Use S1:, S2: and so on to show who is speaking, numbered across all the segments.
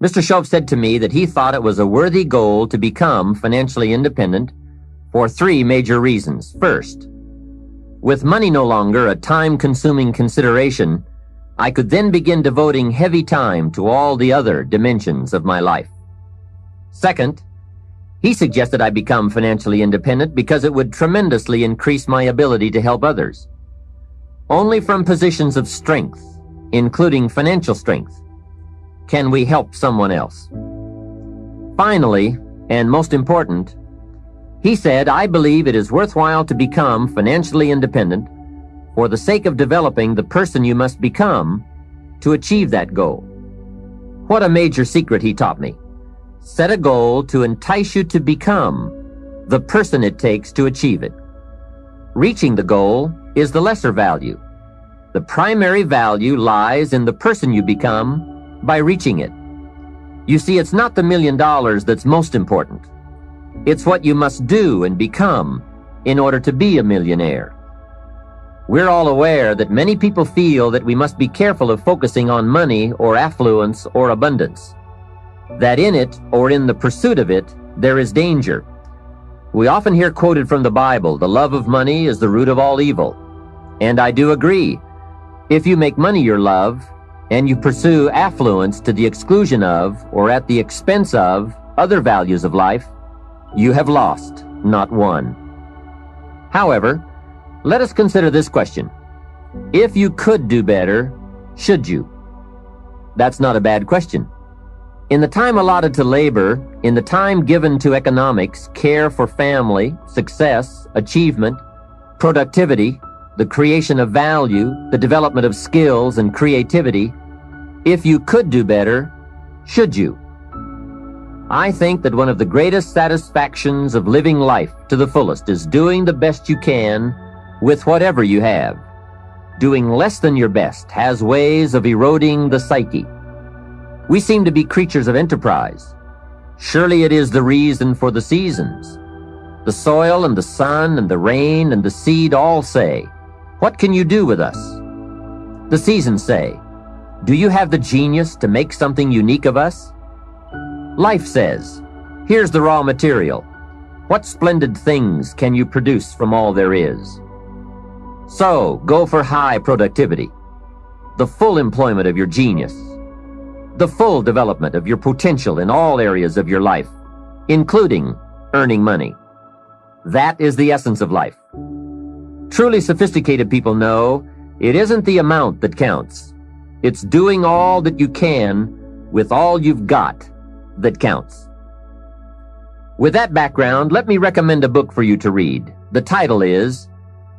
S1: Mr. Shoaff said to me that he thought it was a worthy goal to become financially independent for 3 major reasons. First, with money no longer a time-consuming consideration, I could then begin devoting heavy time to all the other dimensions of my life. Second, he suggested I become financially independent because it would tremendously increase my ability to help others. Only from positions of strength, including financial strength, can we help someone else. Finally, and most important, he said, I believe it is worthwhile to become financially independent for the sake of developing the person you must become to achieve that goal. What a major secret he taught me. Set a goal to entice you to become the person it takes to achieve it. Reaching the goal is the lesser value. The primary value lies in the person you become by reaching it. You see, it's not the $1 million that's most important. It's what you must do and become in order to be a millionaire. We're all aware that many people feel that we must be careful of focusing on money or affluence or abundance, that in it or in the pursuit of it there is danger. We often hear quoted from the Bible, the love of money is the root of all evil. And I do agree. If you make money your love, and you pursue affluence to the exclusion of or at the expense of other values of life, you have lost, not won. However, let us consider this question. If you could do better, should you? That's not a bad question. In the time allotted to labor, in the time given to economics, care for family, success, achievement, productivity, the creation of value, the development of skills and creativity, if you could do better, should you? I think that one of the greatest satisfactions of living life to the fullest is doing the best you can with whatever you have. Doing less than your best has ways of eroding the psyche. We seem to be creatures of enterprise. Surely it is the reason for the seasons. The soil and the sun and the rain and the seed all say, what can you do with us? The seasons say, do you have the genius to make something unique of us? Life says, here's the raw material. What splendid things can you produce from all there is? So, go for high productivity, the full employment of your genius, the full development of your potential in all areas of your life, including earning money. That is the essence of life. Truly sophisticated people know it isn't the amount that counts. It's doing all that you can with all you've got that counts. With that background, let me recommend a book for you to read. The title is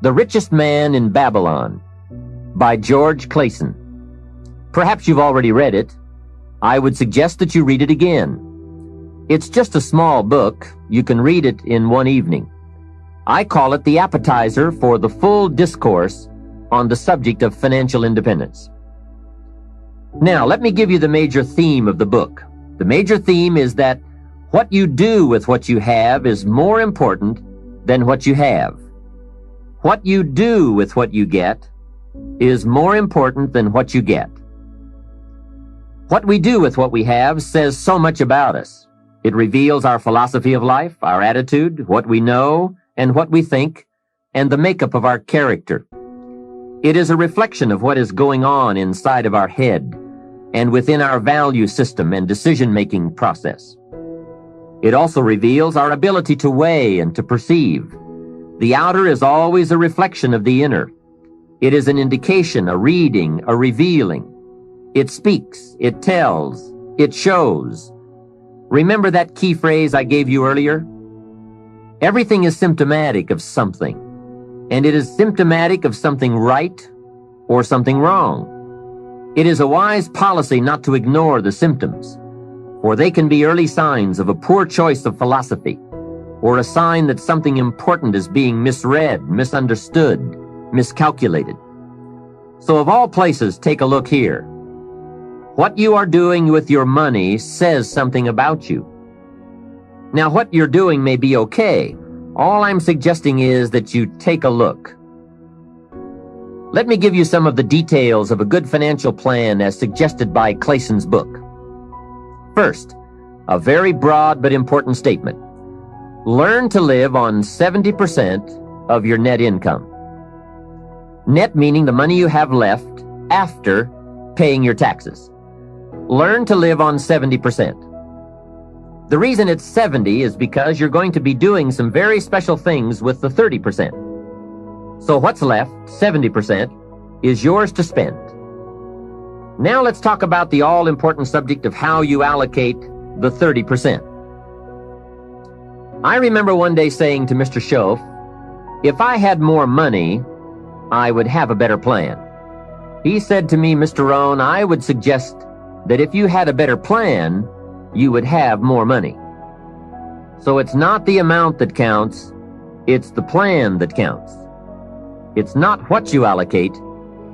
S1: The Richest Man in Babylon by George Clason. Perhaps you've already read it. I would suggest that you read it again. It's just a small book. You can read it in one evening. I call it the appetizer for the full discourse on the subject of financial independence. Now, let me give you the major theme of the book. The major theme is that what you do with what you have is more important than what you have. What you do with what you get is more important than what you get. What we do with what we have says so much about us. It reveals our philosophy of life, our attitude, what we know, and what we think, and the makeup of our character. It is a reflection of what is going on inside of our head and within our value system and decision-making process. It also reveals our ability to weigh and to perceive. The outer is always a reflection of the inner. It is an indication, a reading, a revealing. It speaks, it tells, it shows. Remember that key phrase I gave you earlier? Everything is symptomatic of something, and it is symptomatic of something right or something wrong. It is a wise policy not to ignore the symptoms, for they can be early signs of a poor choice of philosophy, or a sign that something important is being misread, misunderstood, miscalculated. So of all places, take a look here. What you are doing with your money says something about you. Now, what you're doing may be okay. All I'm suggesting is that you take a look. Let me give you some of the details of a good financial plan as suggested by Clason's book. First, a very broad but important statement. Learn to live on 70% of your net income. Net meaning the money you have left after paying your taxes. Learn to live on 70%. The reason it's 70 is because you're going to be doing some very special things with the 30%. So what's left, 70%, is yours to spend. Now let's talk about the all-important subject of how you allocate the 30%. I remember one day saying to Mr. Schoaf, if I had more money, I would have a better plan. He said to me, Mr. Rohn, I would suggest that if you had a better plan, you would have more money. So it's not the amount that counts, it's the plan that counts. It's not what you allocate,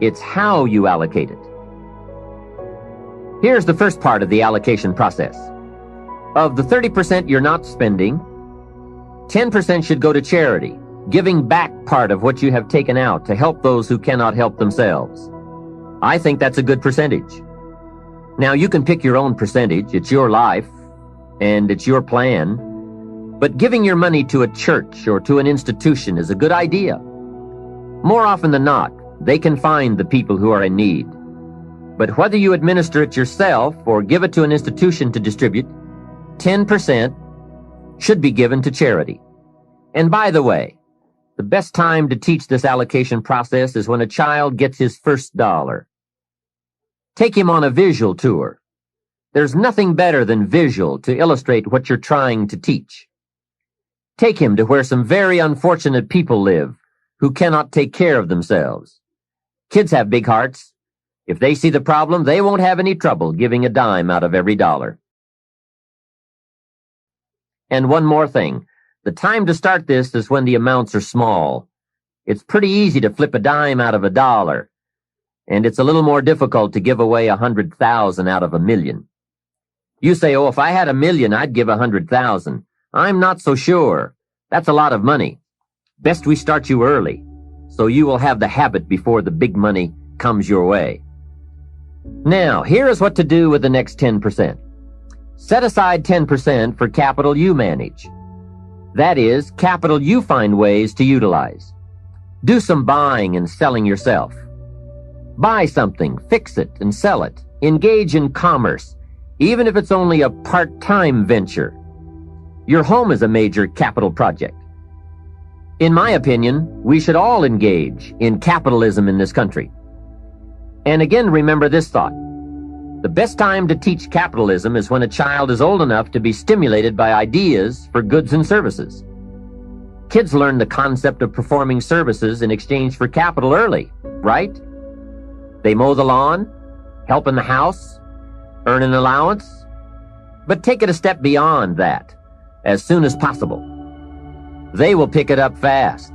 S1: it's how you allocate it. Here's the first part of the allocation process. Of the 30% you're not spending, 10% should go to charity, giving back part of what you have taken out to help those who cannot help themselves. I think that's a good percentage. Now, you can pick your own percentage. It's your life, and it's your plan. But giving your money to a church or to an institution is a good idea. More often than not, they can find the people who are in need. But whether you administer it yourself or give it to an institution to distribute, 10% should be given to charity. And by the way, the best time to teach this allocation process is when a child gets his first dollar. Take him on a visual tour. There's nothing better than visual to illustrate what you're trying to teach. Take him to where some very unfortunate people live who cannot take care of themselves. Kids have big hearts. If they see the problem, they won't have any trouble giving a dime out of every dollar. And one more thing. The time to start this is when the amounts are small. It's pretty easy to flip a dime out of a dollar. And it's a little more difficult to give away 100,000 out of 1,000,000. You say, oh, if I had 1,000,000, I'd give 100,000. I'm not so sure. That's a lot of money. Best we start you early, so you will have the habit before the big money comes your way. Now, here is what to do with the next 10%. Set aside 10% for capital you manage. That is, capital you find ways to utilize. Do some buying and selling yourself. Buy something, fix it, and sell it. Engage in commerce, even if it's only a part-time venture. Your home is a major capital project. In my opinion, we should all engage in capitalism in this country. And again, remember this thought. The best time to teach capitalism is when a child is old enough to be stimulated by ideas for goods and services. Kids learn the concept of performing services in exchange for capital early, right? They mow the lawn, help in the house, earn an allowance. But take it a step beyond that, as soon as possible. They will pick it up fast.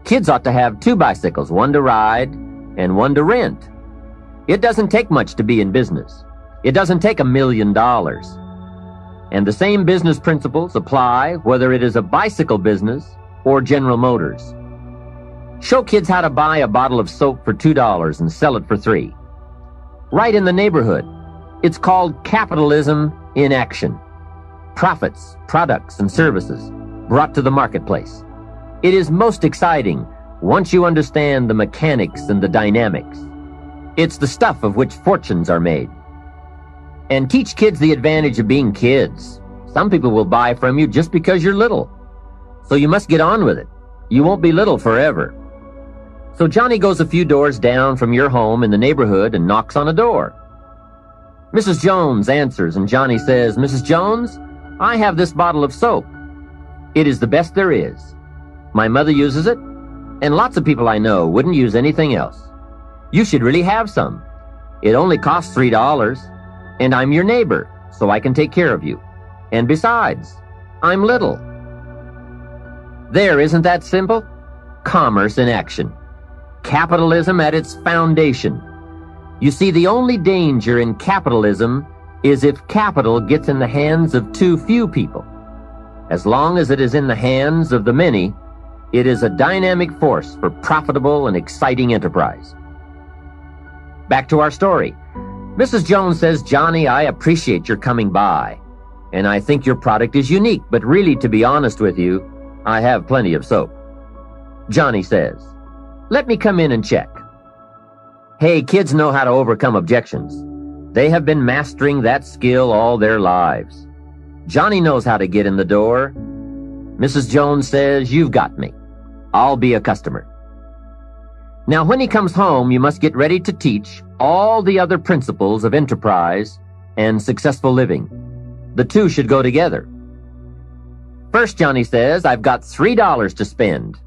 S1: Kids ought to have 2 bicycles, one to ride and one to rent. It doesn't take much to be in business. It doesn't take $1 million. And the same business principles apply whether it is a bicycle business or General Motors. Show kids how to buy a bottle of soap for $2 and sell it for $3. Right in the neighborhood. It's called capitalism in action. Profits, products, and services brought to the marketplace. It is most exciting once you understand the mechanics and the dynamics. It's the stuff of which fortunes are made. And teach kids the advantage of being kids. Some people will buy from you just because you're little. So you must get on with it. You won't be little forever. So Johnny goes a few doors down from your home in the neighborhood and knocks on a door. Mrs. Jones answers, and Johnny says, Mrs. Jones, I have this bottle of soap. It is the best there is. My mother uses it, and lots of people I know wouldn't use anything else. You should really have some. It only costs $3, and I'm your neighbor, so I can take care of you. And besides, I'm little. There, isn't that simple? Commerce in action. Capitalism at its foundation. You see, the only danger in capitalism is if capital gets in the hands of too few people. As long as it is in the hands of the many, it is a dynamic force for profitable and exciting enterprise. Back to our story. Mrs. Jones says, "Johnny, I appreciate your coming by, and I think your product is unique, but really, to be honest with you, I have plenty of soap." Johnny says, "Let me come in and check." Hey, kids know how to overcome objections. They have been mastering that skill all their lives. Johnny knows how to get in the door. Mrs. Jones says, "You've got me. I'll be a customer." Now, when he comes home, you must get ready to teach all the other principles of enterprise and successful living. The two should go together. First, Johnny says, "I've got $3 to spend,"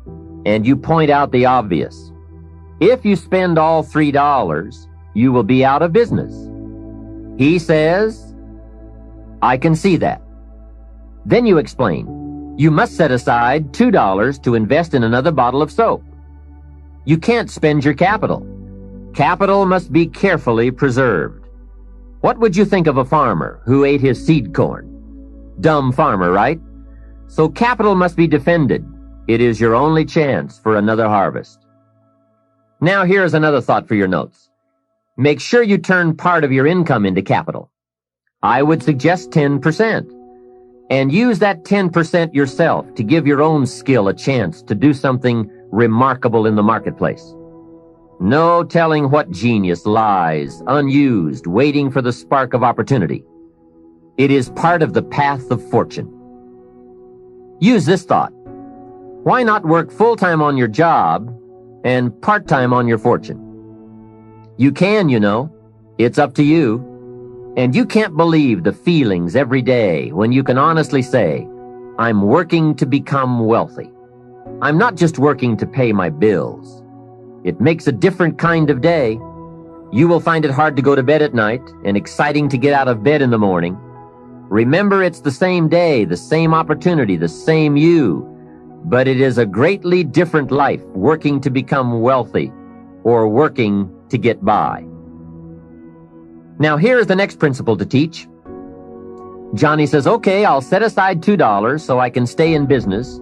S1: and you point out the obvious. If you spend all $3, you will be out of business. He says, "I can see that." Then you explain, you must set aside $2 to invest in another bottle of soap. You can't spend your capital. Capital must be carefully preserved. What would you think of a farmer who ate his seed corn? Dumb farmer, right? So capital must be defended. It is your only chance for another harvest. Now here's another thought for your notes. Make sure you turn part of your income into capital. I would suggest 10%. And use that 10% yourself to give your own skill a chance to do something remarkable in the marketplace. No telling what genius lies, unused, waiting for the spark of opportunity. It is part of the path of fortune. Use this thought. Why not work full-time on your job and part-time on your fortune? You can, you know. It's up to you. And you can't believe the feelings every day when you can honestly say, "I'm working to become wealthy. I'm not just working to pay my bills." It makes a different kind of day. You will find it hard to go to bed at night and exciting to get out of bed in the morning. Remember, it's the same day, the same opportunity, the same you, but it is a greatly different life working to become wealthy or working to get by. Now here is the next principle to teach. Johnny says, "Okay, I'll set aside $2 so I can stay in business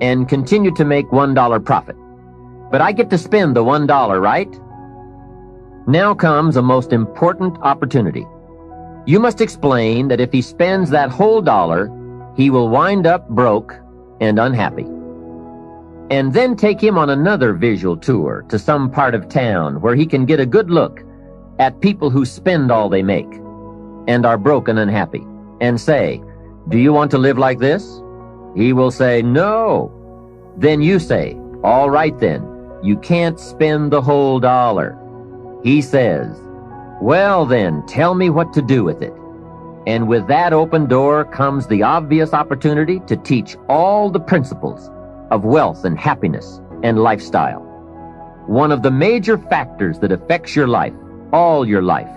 S1: and continue to make $1 profit. But I get to spend the $1, right?" Now comes a most important opportunity. You must explain that if he spends that whole dollar, he will wind up broke and unhappy. And then take him on another visual tour to some part of town where he can get a good look at people who spend all they make and are broke and unhappy, and say, "Do you want to live like this?" He will say, "No." Then you say, "All right then, you can't spend the whole dollar." He says, "Well then, tell me what to do with it." And with that open door comes the obvious opportunity to teach all the principles of wealth and happiness and lifestyle. One of the major factors that affects your life, all your life,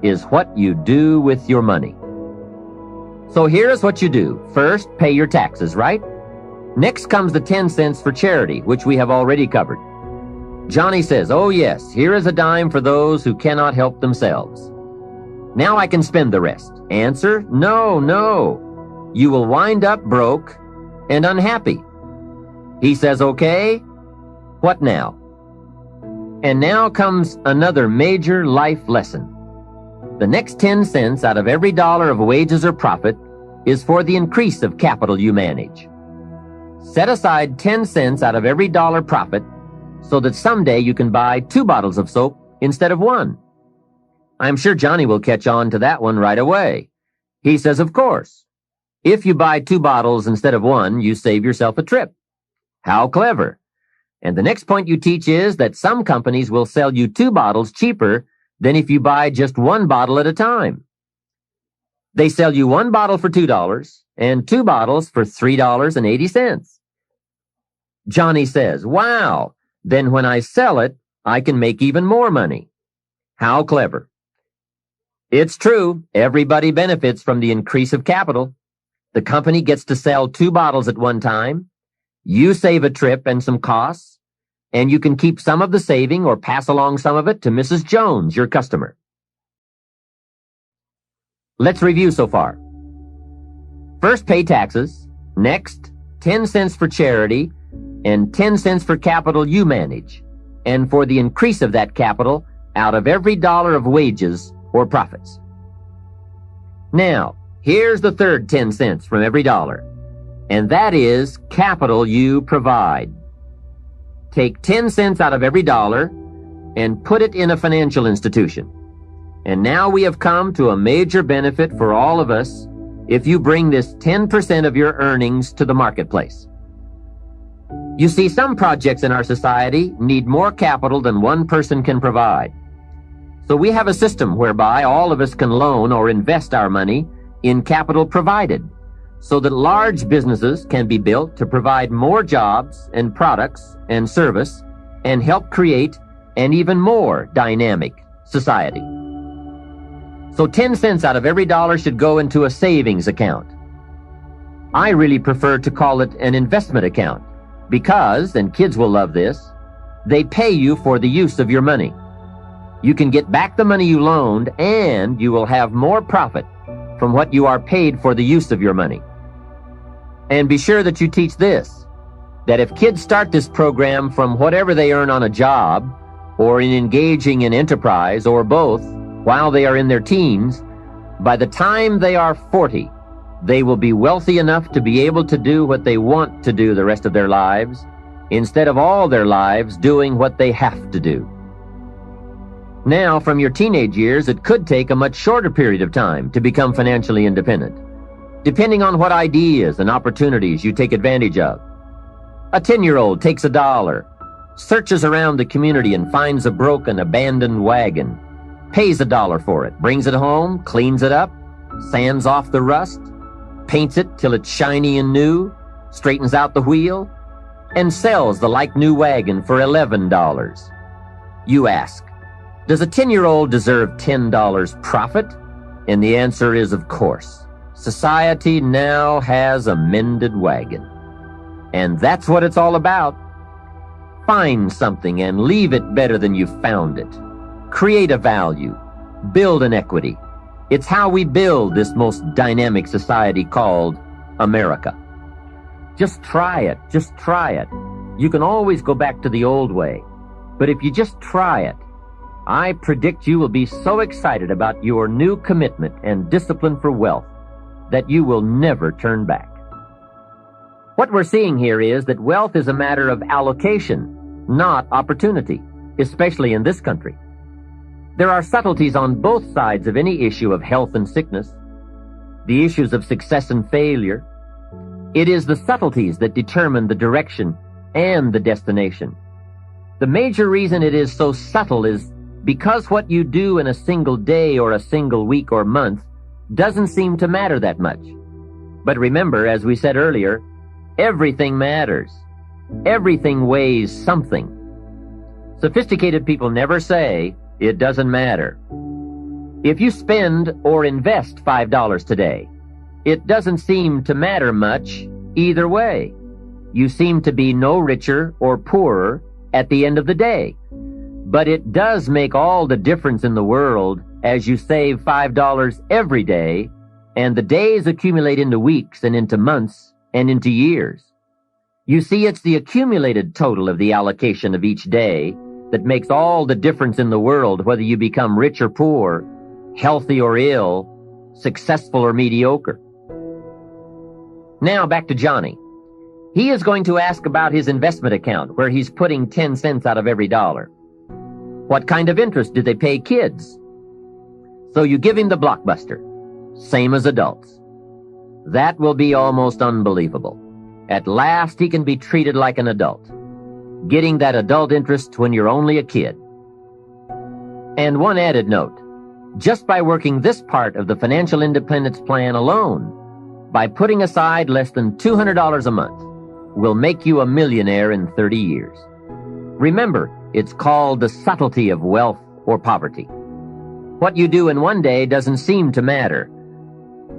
S1: is what you do with your money. So here's what you do. First, pay your taxes, right? Next comes the 10 cents for charity, which we have already covered. Johnny says, "Oh yes, here is a dime for those who cannot help themselves." Now I can spend the rest. Answer, no. You will wind up broke and unhappy. He says, "Okay, what now?" And now comes another major life lesson. The next 10 cents out of every dollar of wages or profit is for the increase of capital you manage. Set aside 10 cents out of every dollar profit so that someday you can buy 2 bottles of soap instead of 1. I'm sure Johnny will catch on to that one right away. He says, "Of course. If you buy 2 bottles instead of 1, you save yourself a trip." How clever. And the next point you teach is that some companies will sell you 2 bottles cheaper than if you buy just 1 bottle at a time. They sell you 1 bottle for $2 and 2 bottles for $3.80. Johnny says, "Wow, then when I sell it, I can make even more money." How clever. It's true, everybody benefits from the increase of capital. The company gets to sell 2 bottles at one time. You save a trip and some costs, and you can keep some of the saving or pass along some of it to Mrs. Jones, your customer. Let's review so far. First, pay taxes. Next, 10 cents for charity, and 10 cents for capital you manage, and for the increase of that capital out of every dollar of wages or profits. Now, here's the third 10 cents from every dollar, and that is capital you provide. Take 10 cents out of every dollar and put it in a financial institution. And now we have come to a major benefit for all of us if you bring this 10% of your earnings to the marketplace. You see, some projects in our society need more capital than one person can provide. So we have a system whereby all of us can loan or invest our money in capital provided, so that large businesses can be built to provide more jobs and products and service and help create an even more dynamic society. So 10 cents out of every dollar should go into a savings account. I really prefer to call it an investment account because, and kids will love this, they pay you for the use of your money. You can get back the money you loaned, and you will have more profit from what you are paid for the use of your money. And be sure that you teach this, that if kids start this program from whatever they earn on a job, or in engaging in enterprise, or both, while they are in their teens, by the time they are 40, they will be wealthy enough to be able to do what they want to do the rest of their lives, instead of all their lives doing what they have to do. Now, from your teenage years, it could take a much shorter period of time to become financially independent, depending on what ideas and opportunities you take advantage of. A 10-year-old takes $1, searches around the community and finds a broken, abandoned wagon, pays $1 for it, brings it home, cleans it up, sands off the rust, paints it till it's shiny and new, straightens out the wheel, and sells the like-new wagon for $11. You ask, does a 10-year-old deserve $10 profit? And the answer is, of course. Society now has a mended wagon. And that's what it's all about. Find something and leave it better than you found it. Create a value. Build an equity. It's how we build this most dynamic society called America. Just try it. Just try it. You can always go back to the old way. But if you just try it, I predict you will be so excited about your new commitment and discipline for wealth that you will never turn back. What we're seeing here is that wealth is a matter of allocation, not opportunity, especially in this country. There are subtleties on both sides of any issue of health and sickness, the issues of success and failure. It is the subtleties that determine the direction and the destination. The major reason it is so subtle is because what you do in a single day or a single week or month doesn't seem to matter that much. But remember, as we said earlier, everything matters. Everything weighs something. Sophisticated people never say, it doesn't matter. If you spend or invest $5 today, it doesn't seem to matter much either way. You seem to be no richer or poorer at the end of the day. But it does make all the difference in the world as you save $5 every day, and the days accumulate into weeks and into months and into years. You see, it's the accumulated total of the allocation of each day that makes all the difference in the world, whether you become rich or poor, healthy or ill, successful or mediocre. Now back to Johnny. He is going to ask about his investment account, where he's putting 10 cents out of every dollar. What kind of interest do they pay kids? So you give him the blockbuster, same as adults. That will be almost unbelievable. At last he can be treated like an adult, getting that adult interest when you're only a kid. And one added note, just by working this part of the financial independence plan alone, by putting aside less than $200 a month, will make you a millionaire in 30 years. Remember, it's called the subtlety of wealth or poverty. What you do in one day doesn't seem to matter.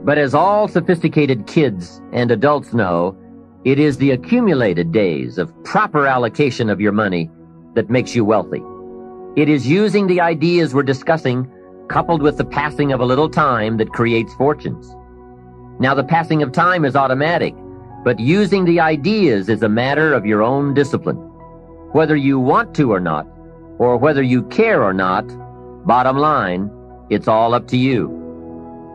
S1: But as all sophisticated kids and adults know, it is the accumulated days of proper allocation of your money that makes you wealthy. It is using the ideas we're discussing, coupled with the passing of a little time, that creates fortunes. Now, the passing of time is automatic, but using the ideas is a matter of your own discipline. Whether you want to or not, or whether you care or not, bottom line, It's all up to you.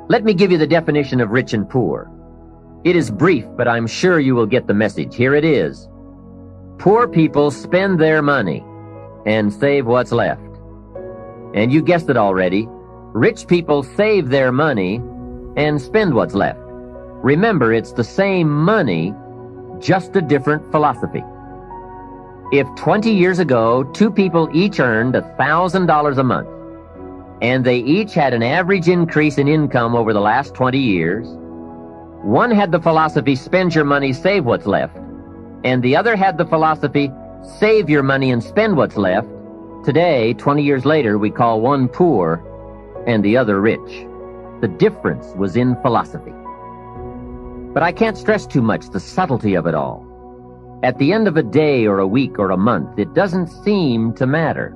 S1: Let me give you the definition of rich and poor. It is brief, but I'm sure you will get the message. Here it is. Poor people spend their money and save what's left. And you guessed it already. Rich people save their money and spend what's left. Remember, it's the same money, just a different philosophy. If 20 years ago, two people each earned $1,000 a month, and they each had an average increase in income over the last 20 years, one had the philosophy, spend your money, save what's left, and the other had the philosophy, save your money and spend what's left. Today, 20 years later, we call one poor and the other rich. The difference was in philosophy. But I can't stress too much the subtlety of it all. At the end of a day or a week or a month, it doesn't seem to matter.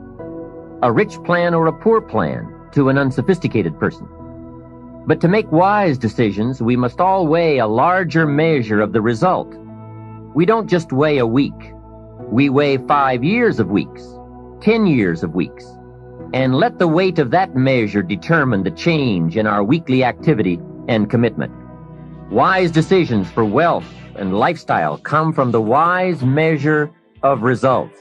S1: A rich plan or a poor plan to an unsophisticated person. But to make wise decisions, we must all weigh a larger measure of the result. We don't just weigh a week. We weigh 5 years of weeks, 10 years of weeks, and let the weight of that measure determine the change in our weekly activity and commitment. Wise decisions for wealth and lifestyle come from the wise measure of results.